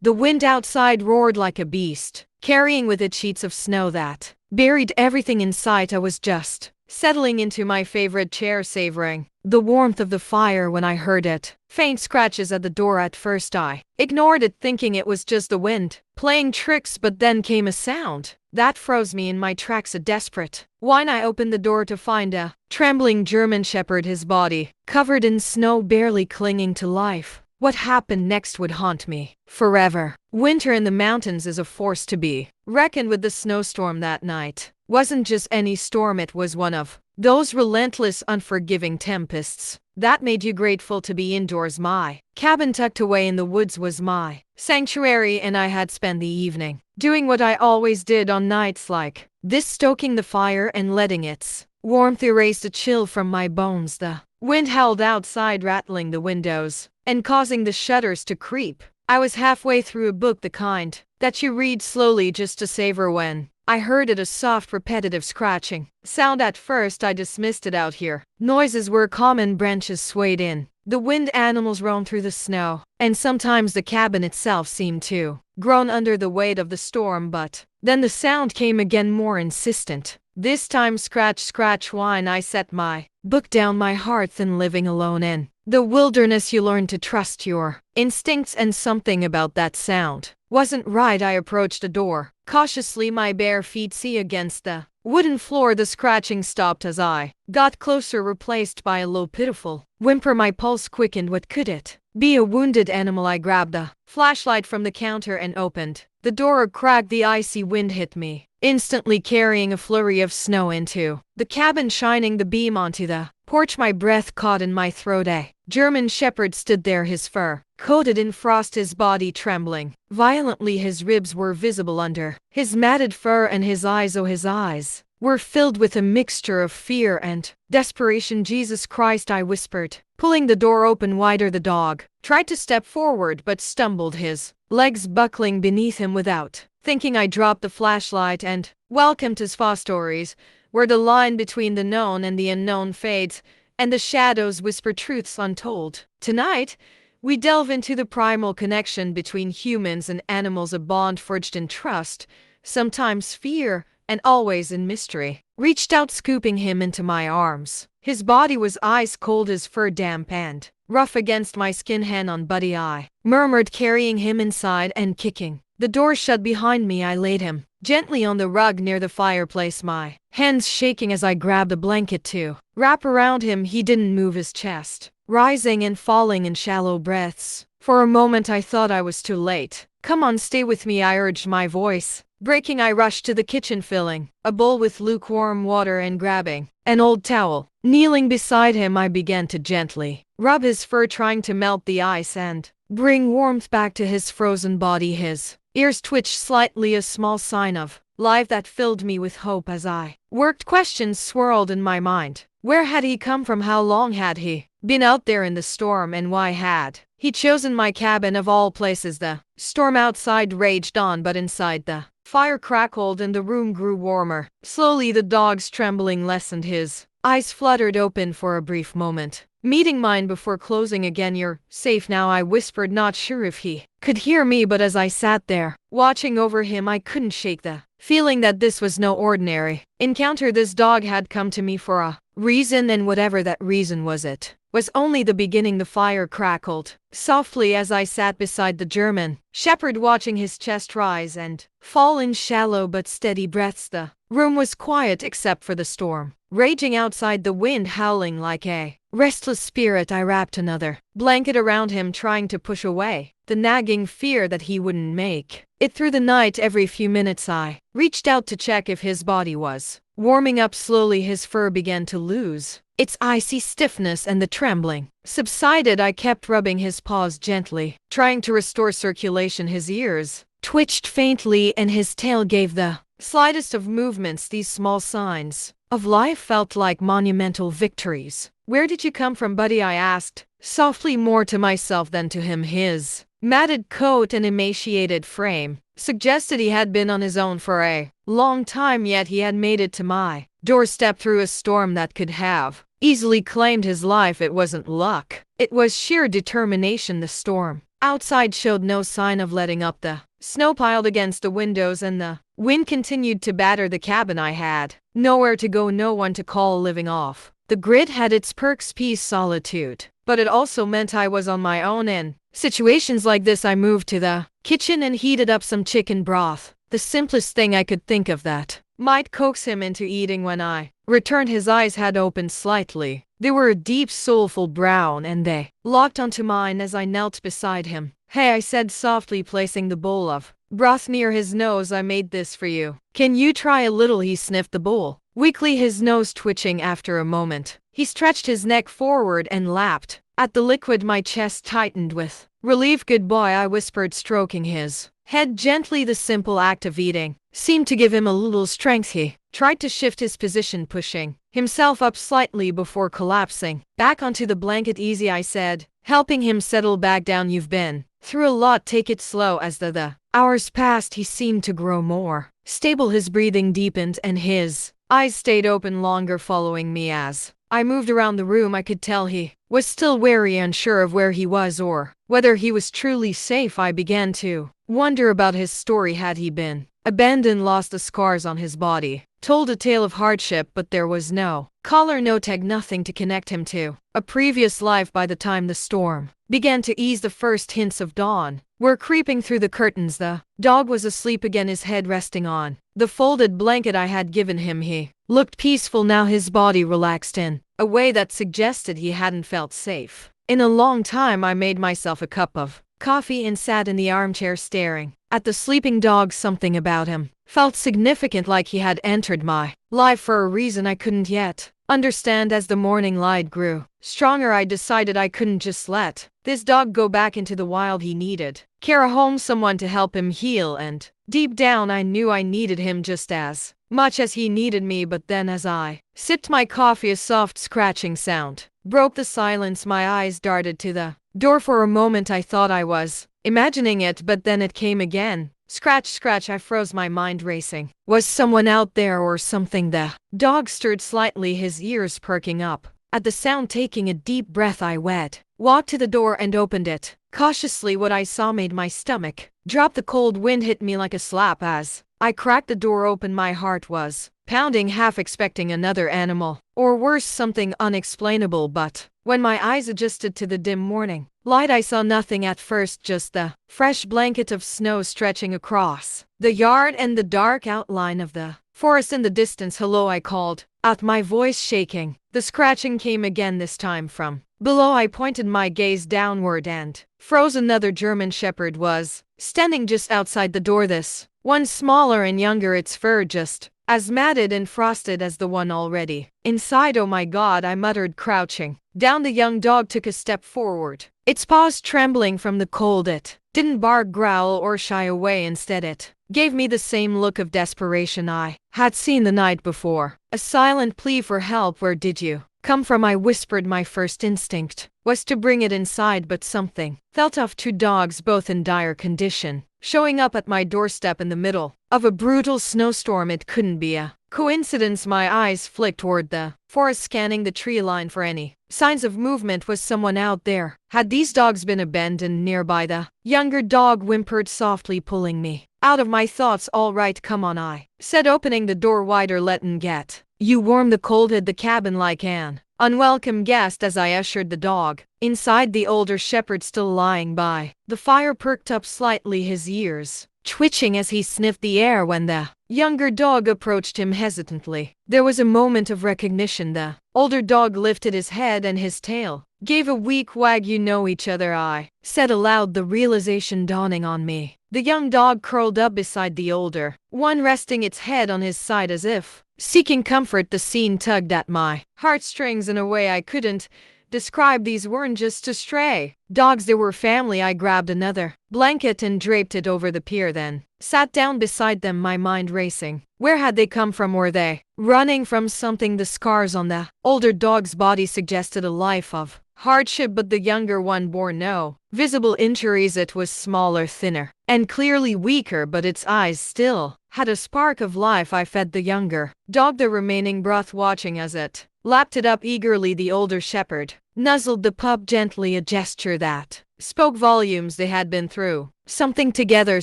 The wind outside roared like a beast, carrying with it sheets of snow that buried everything in sight. I was just settling into my favorite chair, savoring the warmth of the fire when I heard it. Faint scratches at the door. At first I ignored it, thinking it was just the wind playing tricks, but then came a sound that froze me in my tracks. A desperate whine. I opened the door to find a trembling German shepherd, his body covered in snow, barely clinging to life. What happened next would haunt me forever. Winter in the mountains is a force to be reckoned with. The snowstorm that night wasn't just any storm, it was one of those relentless, unforgiving tempests that made you grateful to be indoors. My cabin tucked away in the woods was my sanctuary, and I had spent the evening doing what I always did on nights like this, stoking the fire and letting its warmth erase the chill from my bones. The wind howled outside, rattling the windows and causing the shutters to creep. I was halfway through a book, the kind that you read slowly just to savor, when I heard it, a soft, repetitive scratching sound. At first I dismissed it. Out here, noises were common. Branches swayed in the wind, animals roamed through the snow, and sometimes the cabin itself seemed to groan under the weight of the storm. But then the sound came again, more insistent. This time, scratch, scratch, whine. I set my book down, my heart thin. Living alone in the wilderness, you learn to trust your instincts, and something about that sound wasn't right. I approached the door cautiously, my bare feet see against the wooden floor. The scratching stopped as I got closer, replaced by a low, pitiful whimper. My pulse quickened. What could it be? A wounded animal? I grabbed the flashlight from the counter and opened the door a crack. The icy wind hit me instantly, carrying a flurry of snow into the cabin, shining the beam onto the porch. My breath caught in my throat. A German shepherd stood there, his fur coated in frost, his body trembling violently. His ribs were visible under his matted fur, and his eyes, oh, his eyes were filled with a mixture of fear and desperation. Jesus Christ, I whispered, pulling the door open wider. The dog tried to step forward but stumbled, his legs buckling beneath him. Without thinking, I dropped the flashlight, and welcome to spa stories, where the line between the known and the unknown fades, and the shadows whisper truths untold. Tonight, we delve into the primal connection between humans and animals, a bond forged in trust, sometimes fear, and always in mystery. Reached out, scooping him into my arms. His body was ice cold, his fur damp and rough against my skin. Hand on buddy, I murmured, carrying him inside and kicking the door shut behind me. I laid him gently on the rug near the fireplace, my hands shaking as I grabbed a blanket to wrap around him. He didn't move, his chest rising and falling in shallow breaths. For a moment I thought I was too late. Come on, stay with me, I urged, my voice breaking. I rushed to the kitchen, filling a bowl with lukewarm water and grabbing an old towel. Kneeling beside him, I began to gently rub his fur, trying to melt the ice and bring warmth back to his frozen body. His ears twitched slightly, a small sign of life that filled me with hope. As I worked, questions swirled in my mind. Where had he come from? How long had he been out there in the storm? And why had he chosen my cabin of all places? The storm outside raged on, but inside the fire crackled and the room grew warmer. Slowly the dog's trembling lessened. His eyes fluttered open for a brief moment, meeting mine before closing again. You're safe now, I whispered, not sure if he could hear me. But as I sat there, watching over him, I couldn't shake the feeling that this was no ordinary encounter. This dog had come to me for a reason, and whatever that reason was, it was only the beginning. The fire crackled softly as I sat beside the German shepherd, watching his chest rise and fall in shallow but steady breaths. The room was quiet except for the storm raging outside, the wind howling like a restless spirit. I wrapped another blanket around him, trying to push away the nagging fear that he wouldn't make it through the night. Every few minutes I reached out to check if his body was warming up. Slowly his fur began to lose its icy stiffness, and the trembling subsided. I kept rubbing his paws gently, trying to restore circulation. His ears twitched faintly, and his tail gave the slightest of movements. These small signs of life felt like monumental victories. Where did you come from, buddy? I asked, softly, more to myself than to him. His matted coat and emaciated frame suggested he had been on his own for a long time, yet he had made it to my doorstep through a storm that could have easily claimed his life. It wasn't luck, it was sheer determination. The storm Outside showed no sign of letting up. The snow piled against the windows and the wind continued to batter the cabin. I had nowhere to go, no one to call, living off the grid had its perks, peace, solitude. But it also meant I was on my own in situations like this. I moved to the kitchen and heated up some chicken broth, the simplest thing I could think of that might coax him into eating. When I returned, his eyes had opened slightly. They were a deep, soulful brown, and they locked onto mine as I knelt beside him. "Hey," I said softly, placing the bowl of broth near his nose. "I made this for you. Can you try a little?" He sniffed the bowl weakly, his nose twitching. After a moment, he stretched his neck forward and lapped at the liquid. My chest tightened with relief. "Good boy," I whispered, stroking his head gently. The simple act of eating seemed to give him a little strength. He tried to shift his position, pushing himself up slightly before collapsing back onto the blanket. "Easy," I said, helping him settle back down. "You've been through a lot. Take it slow." As the hours passed, he seemed to grow more stable. His breathing deepened and his eyes stayed open longer, following me as I moved around the room. I could tell he was still wary, unsure of where he was or whether he was truly safe. I began to wonder about his story. Had he been abandoned, lost? The scars on his body told a tale of hardship, but there was no collar, no tag, nothing to connect him to a previous life. By the time the storm began to ease, the first hints of dawn were creeping through the curtains. The dog was asleep again, his head resting on the folded blanket I had given him. He looked peaceful now, his body relaxed in a way that suggested he hadn't felt safe in a long time. I made myself a cup of coffee and sat in the armchair staring at the sleeping dog. Something about him felt significant, like he had entered my life for a reason I couldn't yet understand. As the morning light grew stronger, I decided I couldn't just let this dog go back into the wild. He needed care, a home, someone to help him heal, and deep down I knew I needed him just as much as he needed me. But then, as I sipped my coffee, a soft scratching sound broke the silence. My eyes darted to the door. For a moment I thought I was imagining it, but then it came again. Scratch, scratch. I froze, my mind racing. Was someone out there or something? The dog stirred slightly, his ears perking up at the sound. Taking a deep breath, I walked to the door and opened it cautiously. What I saw made my stomach drop. The cold wind hit me like a slap as I cracked the door open. My heart was pounding, half expecting another animal, or worse, something unexplainable. But when my eyes adjusted to the dim morning light, I saw nothing at first, just the fresh blanket of snow stretching across the yard and the dark outline of the forest in the distance. "Hello," I called out, my voice shaking. The scratching came again, this time from below. I pointed my gaze downward and froze. Another German Shepherd was standing just outside the door, this one smaller and younger, its fur just as matted and frosted as the one already inside. "Oh my God," I muttered, crouching down. The young dog took a step forward, its paws trembling from the cold. It didn't bark, growl, or shy away. Instead, it gave me the same look of desperation I had seen the night before, a silent plea for help. "Where did you come from?" I whispered. My first instinct was to bring it inside, but something felt off. Two dogs, both in dire condition, showing up at my doorstep in the middle of a brutal snowstorm. It couldn't be a coincidence. My eyes flicked toward the forest, scanning the tree line for any signs of movement. Was someone out there? Had these dogs been abandoned nearby? The younger dog whimpered softly, pulling me out of my thoughts. "All right, come on," I said, opening the door wider. "Let'n get you warm." The cold hit the cabin like an unwelcome guest as I ushered the dog inside. The older shepherd, still lying by the fire, perked up slightly, his ears twitching as he sniffed the air. When the younger dog approached him hesitantly, there was a moment of recognition. The older dog lifted his head and his tail gave a weak wag. "You know each other," I said aloud, the realization dawning on me. The young dog curled up beside the older one, resting its head on his side as if seeking comfort. The scene tugged at my heartstrings in a way I couldn't describe. These weren't just two stray dogs, they were family. I grabbed another blanket and draped it over the pier, then sat down beside them, my mind racing. Where had they come from? Were they running from something? The scars on the older dog's body suggested a life of hardship, but the younger one bore no visible injuries. It was smaller, thinner, and clearly weaker, but its eyes still had a spark of life. I fed the younger dog the remaining broth, watching as it lapped it up eagerly. The older shepherd nuzzled the pup gently, a gesture that spoke volumes. They had been through something together,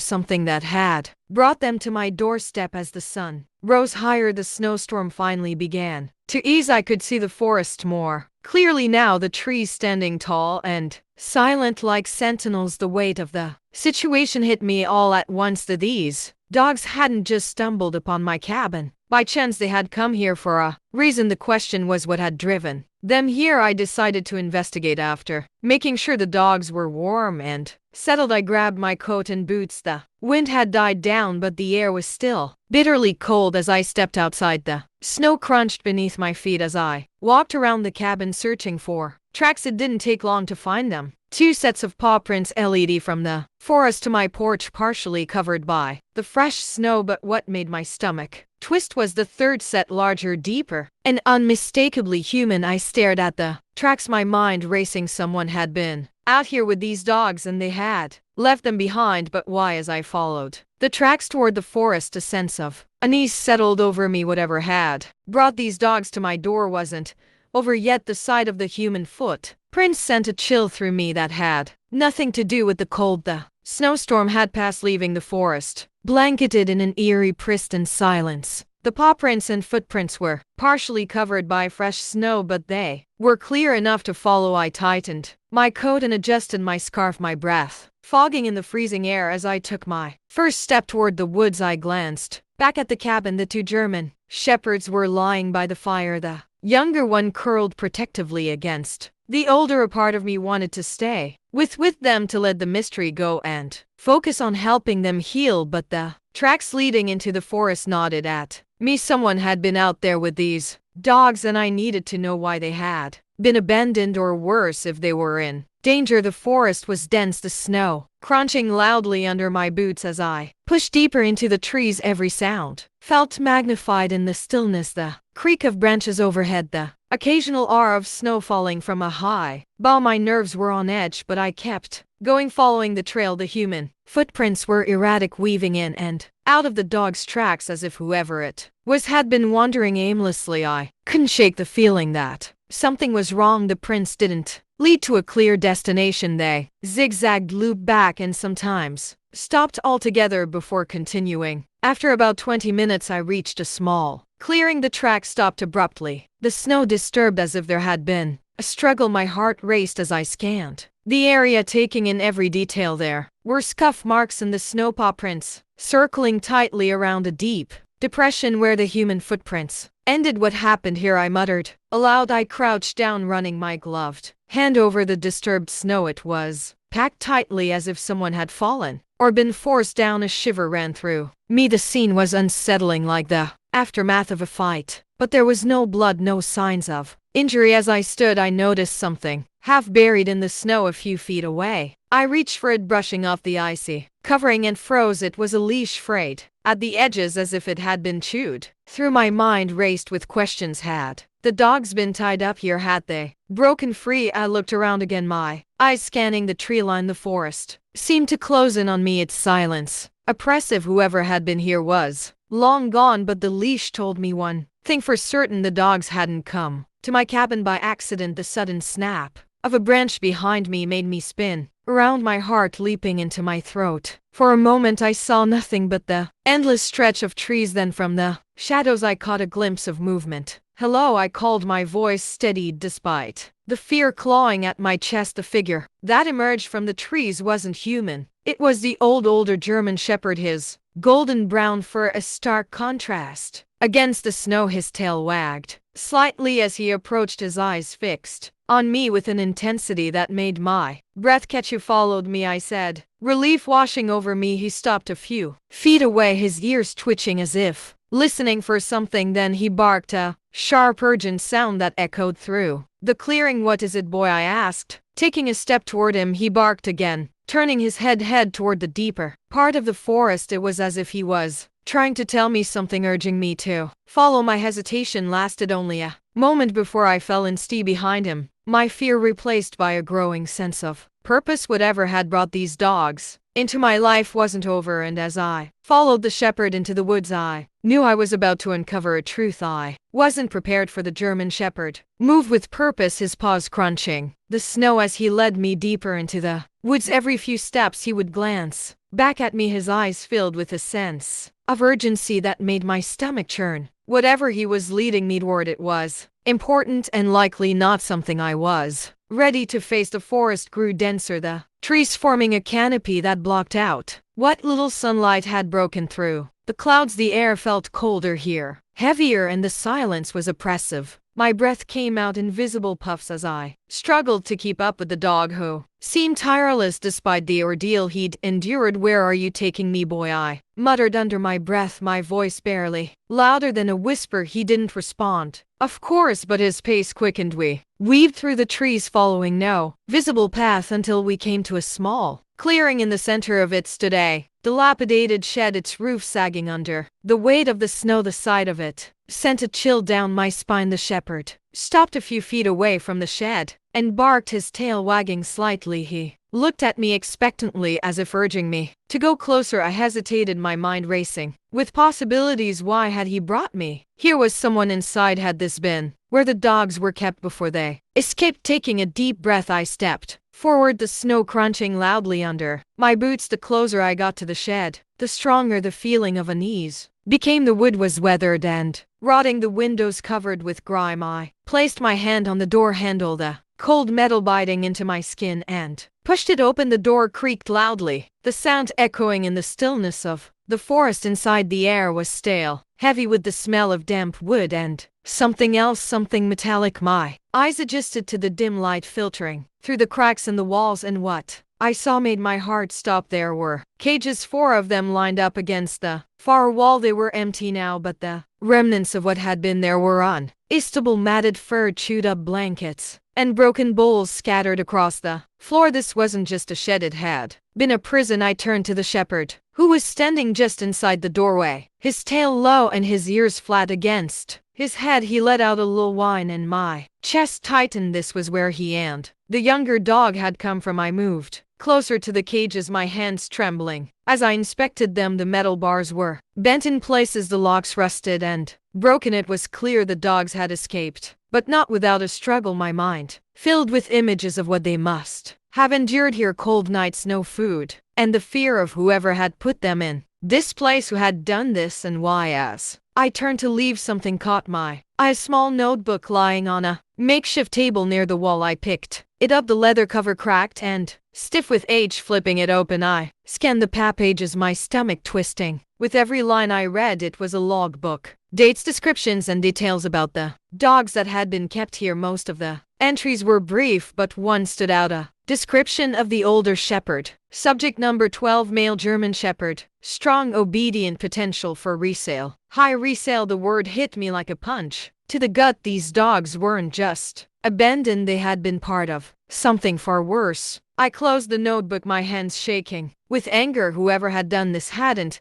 something that had brought them to my doorstep. As the sun rose higher, the snowstorm finally began to ease. I could see the forest more clearly now, the trees standing tall and silent like sentinels. The weight of the situation hit me all at once. These dogs hadn't just stumbled upon my cabin by chance. They had come here for a reason. The question was what had driven them here. I decided to investigate. After making sure the dogs were warm and settled, I grabbed my coat and boots. The wind had died down, but the air was still bitterly cold. As I stepped outside, the snow crunched beneath my feet. As I walked around the cabin searching for tracks, it didn't take long to find them. 2 sets of paw prints led from the forest to my porch, partially covered by the fresh snow. But what made my stomach twist was the third set, larger, deeper, and unmistakably human. I stared at the tracks, my mind racing. Someone had been out here with these dogs and they had left them behind. But why? As I followed the tracks toward the forest, a sense of unease settled over me. Whatever had brought these dogs to my door wasn't over yet. The sight of the human footprints sent a chill through me that had nothing to do with the cold. The snowstorm had passed, leaving the forest blanketed in an eerie, pristine silence. The paw prints and footprints were partially covered by fresh snow, but they were clear enough to follow. I tightened my coat and adjusted my scarf, my breath fogging in the freezing air. As I took my first step toward the woods, I glanced back at the cabin. The 2 German shepherds were lying by the fire, the younger one curled protectively against the older. A part of me wanted to stay with them, to let the mystery go and focus on helping them heal, but the tracks leading into the forest nodded at me. Someone had been out there with these dogs, and I needed to know why they had been abandoned, or worse, if they were in danger. The forest was dense, the snow crunching loudly under my boots. As I pushed deeper into the trees, every sound felt magnified in the stillness. The creak of branches overhead, the occasional R of snow falling from a high bough. My nerves were on edge, but I kept going, following the trail. The human footprints were erratic, weaving in and out of the dog's tracks as if whoever it was had been wandering aimlessly. I couldn't shake the feeling that something was wrong. The prints didn't lead to a clear destination. They zigzagged, looped back, and sometimes stopped altogether before continuing. After about 20 minutes, I reached a small clearing. The track stopped abruptly, the snow disturbed as if there had been a struggle. My heart raced as I scanned the area, taking in every detail. There were scuff marks in the snow, paw prints circling tightly around a deep depression where the human footprints ended. What happened here? I muttered aloud. I crouched down, running my gloved hand over the disturbed snow. It was packed tightly, as if someone had fallen or been forced down. A shiver ran through me. The scene was unsettling, like the aftermath of a fight, but there was no blood, no signs of injury. As I stood, I noticed something half buried in the snow a few feet away. I reached for it, brushing off the icy covering, and froze. It was a leash, frayed at the edges as if it had been chewed through. My mind raced with questions. Had the dogs been tied up here? Had they broken free? I looked around again, my eyes scanning the tree line. The forest seemed to close in on me, its silence oppressive. Whoever had been here was long gone, but the leash told me one thing for certain: the dogs hadn't come to my cabin by accident. The sudden snap of a branch behind me made me spin around, my heart leaping into my throat. For a moment I saw nothing but the endless stretch of trees. Then from the shadows I caught a glimpse of movement. "Hello," I called, my voice steadied despite the fear clawing at my chest. The figure that emerged from the trees wasn't human. It was the older German shepherd, his golden brown fur a stark contrast against the snow. His tail wagged slightly as he approached, his eyes fixed on me with an intensity that made my breath catch. "You followed me," I said, relief washing over me. He stopped a few feet away, his ears twitching as if listening for something. Then he barked, a sharp, urgent sound that echoed through the clearing. "What is it, boy?" I asked. Taking a step toward him, he barked again, turning his head toward the deeper part of the forest. It was as if he was trying to tell me something, urging me to follow. My hesitation lasted only a moment before I fell in step behind him, my fear replaced by a growing sense of purpose. Whatever had brought these dogs into my life wasn't over, and as I followed the shepherd into the woods, I knew I was about to uncover a truth I wasn't prepared for. The German shepherd moved with purpose, his paws crunching the snow as he led me deeper into the woods. Every few steps he would glance back at me, his eyes filled with a sense of urgency that made my stomach churn. Whatever he was leading me toward, it was important and likely not something I was ready to face. The forest grew denser, the trees forming a canopy that blocked out what little sunlight had broken through the clouds. The air felt colder here, heavier, and the silence was oppressive. My breath came out in visible puffs as I struggled to keep up with the dog, who seemed tireless despite the ordeal he'd endured. "Where are you taking me, boy?" I muttered under my breath, my voice barely louder than a whisper. He didn't respond, of course, but his pace quickened. We weaved through the trees, following no visible path until we came to a small clearing. In the center of it stood a dilapidated shed, its roof sagging under the weight of the snow. The sight of it sent a chill down my spine. The shepherd stopped a few feet away from the shed and barked, his tail wagging slightly. He looked at me expectantly, as if urging me to go closer. I hesitated, my mind racing with possibilities. Why had he brought me here? Was someone inside? Had this been where the dogs were kept before they escaped? Taking a deep breath, I stepped forward, the snow crunching loudly under my boots. The closer I got to the shed, the stronger the feeling of unease became. The wood was weathered and rotting, the windows covered with grime. I placed my hand on the door handle, the cold metal biting into my skin, and pushed it open. The door creaked loudly, the sound echoing in the stillness of the forest inside. The air was stale, heavy with the smell of damp wood and something else, something metallic. My eyes adjusted to the dim light filtering through the cracks in the walls, and what I saw made my heart stop. There were cages, 4 of them lined up against the far wall. They were empty now, but the remnants of what had been there were unstable, matted fur, chewed up blankets, and broken bowls scattered across the floor. This wasn't just a shed, it had been a prison. I turned to the shepherd, who was standing just inside the doorway, his tail low and his ears flat against his head. He let out a little whine and my chest tightened. This was where he and the younger dog had come from. I moved closer to the cages, my hands trembling as I inspected them. The metal bars were bent in places, the locks rusted and broken. It was clear the dogs had escaped, but not without a struggle. My mind filled with images of what they must have endured here: cold nights, no food, and the fear of whoever had put them in this place, who had done this, and why. As I turned to leave, something caught my eye: a small notebook lying on a makeshift table near the wall. I picked it up, the leather cover cracked and stiff with age. Flipping it open, I scanned the pages, my stomach twisting with every line I read. It was a logbook, dates, descriptions, and details about the dogs that had been kept here. Most of the entries were brief, but one stood out: a description of the older shepherd. Subject number 12, male German shepherd. Strong, obedient, potential for resale. High resale. The word hit me like a punch to the gut. These dogs weren't just abandoned, they had been part of something far worse. I closed the notebook, my hands shaking with anger. Whoever had done this hadn't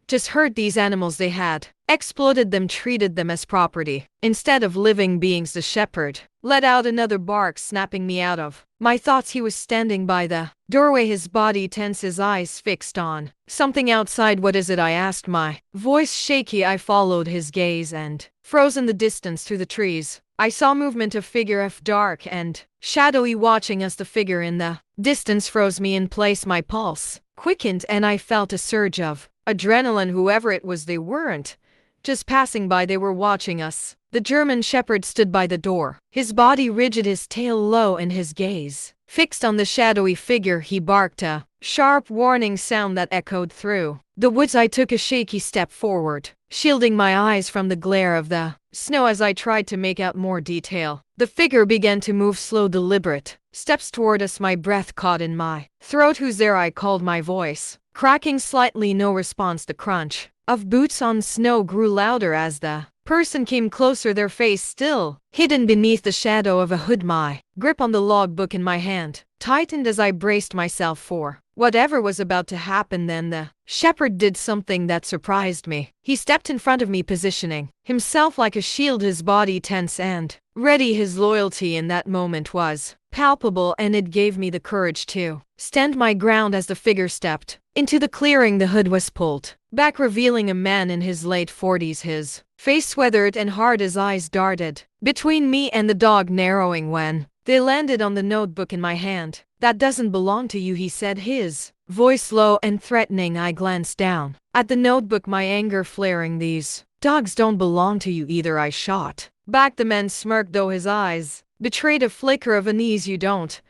just hurt these animals, they had exploited them, treated them as property instead of living beings. The shepherd let out another bark, snapping me out of my thoughts. He was standing by the doorway, his body tense, his eyes fixed on something outside. "What is it?" I asked, my voice shaky. I followed his gaze and froze in the distance. Through the trees, I saw movement, a figure, dark and shadowy, watching us. The figure in the distance froze me in place. My pulse quickened and I felt a surge of adrenaline. Whoever it was, they weren't just passing by, they were watching us. The German shepherd stood by the door, his body rigid, his tail low, and his gaze fixed on the shadowy figure. He barked, a sharp warning sound that echoed through the woods. I took a shaky step forward, shielding my eyes from the glare of the snow. As I tried to make out more detail, the figure began to move, slow, deliberate steps toward us. My breath caught in my throat. "Who's there?" I called, my voice cracking slightly. No response. The crunch of boots on snow grew louder as the person came closer, their face still hidden beneath the shadow of a hood. My grip on the logbook in my hand tightened as I braced myself for whatever was about to happen. Then the shepherd did something that surprised me. He stepped in front of me, positioning himself like a shield, his body tense and ready. His loyalty in that moment was palpable, and it gave me the courage to stand my ground as the figure stepped into the clearing. The hood was pulled back, revealing a man in his late 40s, his face weathered and hard. His eyes darted between me and the dog, narrowing when they landed on the notebook in my hand. "That doesn't belong to you," he said, his voice low and threatening. I glanced down at the notebook, my anger flaring. "These dogs don't belong to you either," I shot back. The man smirked, though his eyes betrayed a flicker of unease. "You don't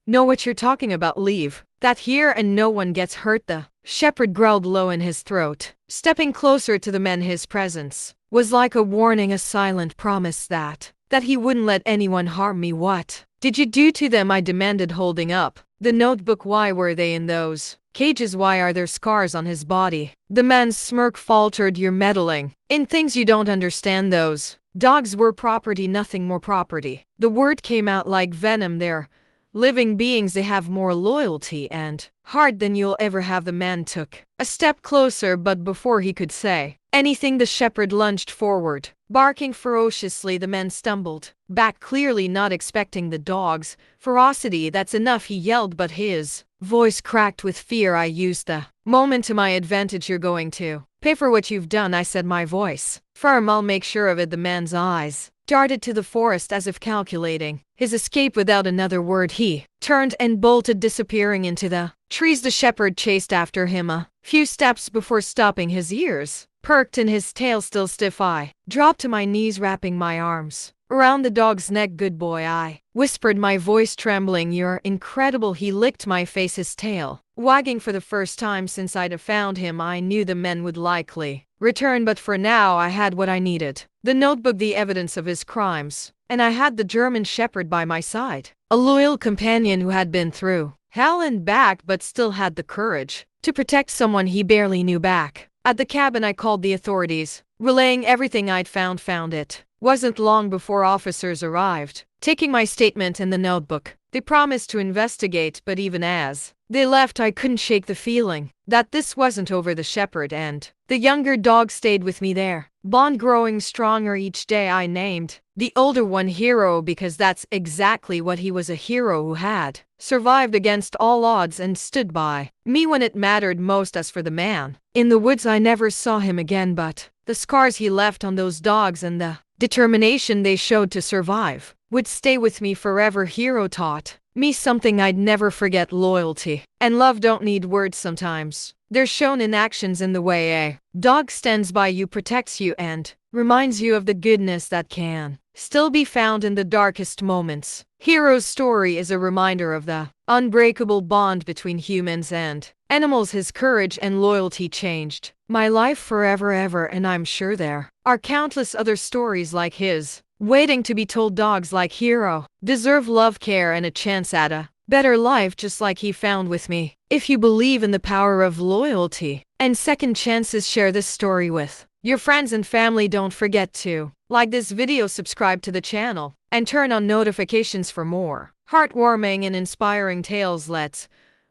know what you're talking about. Leave that here and no one gets hurt," the shepherd growled low in his throat, stepping closer to the men. His presence was like a warning, a silent promise that he wouldn't let anyone harm me. "What did you do to them?" I demanded, holding up the notebook. "Why were they in those cages? Why are there scars on his body?" The man's smirk faltered. "You're meddling in things you don't understand. Those dogs were property, nothing more. Property." The word came out like venom. "They're living beings. They have more loyalty and heart than you'll ever have." The man took a step closer, but before he could say anything, the shepherd lunged forward, barking ferociously. The man stumbled back, clearly not expecting the dog's ferocity. "That's enough," he yelled, but his voice cracked with fear. "I used the moment to my advantage. You're going to pay for what you've done," I said, my voice firm. "I'll make sure of it." The man's eyes darted to the forest, as if calculating his escape. Without another word, he turned and bolted, disappearing into the trees. The shepherd chased after him a few steps before stopping. His ears perked and his tail still stiff. I dropped to my knees, wrapping my arms around the dog's neck. "Good boy," I whispered, my voice trembling. "You're incredible." He licked my face, his tail wagging for the first time since I'd found him. I knew the men would likely return, but for now I had what I needed: the notebook, the evidence of his crimes, and I had the German shepherd by my side, a loyal companion who had been through hell and back, but still had the courage to protect someone he barely knew. Back at the cabin, I called the authorities, relaying everything I'd found. It wasn't long before officers arrived, taking my statement and the notebook. They promised to investigate, but even as they left, I couldn't shake the feeling that this wasn't over. The shepherd and the younger dog stayed with me, their bond growing stronger each day. I named the older one Hero because that's exactly what he was, a hero who had survived against all odds and stood by me when it mattered most. As for the man in the woods, I never saw him again, but the scars he left on those dogs and the determination they showed to survive would stay with me forever. Hero taught me something I'd never forget: loyalty and love don't need words. Sometimes they're shown in actions, in the way a dog stands by you, protects you, and reminds you of the goodness that can still be found in the darkest moments. Hero's story is a reminder of the unbreakable bond between humans and animals. His courage and loyalty changed my life forever, ever, and I'm sure there are countless other stories like his waiting to be told. Dogs like Hero deserve love, care, and a chance at a better life, just like he found with me. If you believe in the power of loyalty and second chances, share this story with your friends and family. Don't forget to like this video, subscribe to the channel, and turn on notifications for more heartwarming and inspiring tales. Let's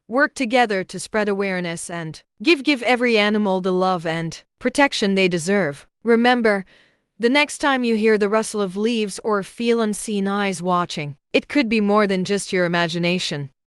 work together to spread awareness and give every animal the love and protection they deserve. Remember, the next time you hear the rustle of leaves or feel unseen eyes watching, it could be more than just your imagination.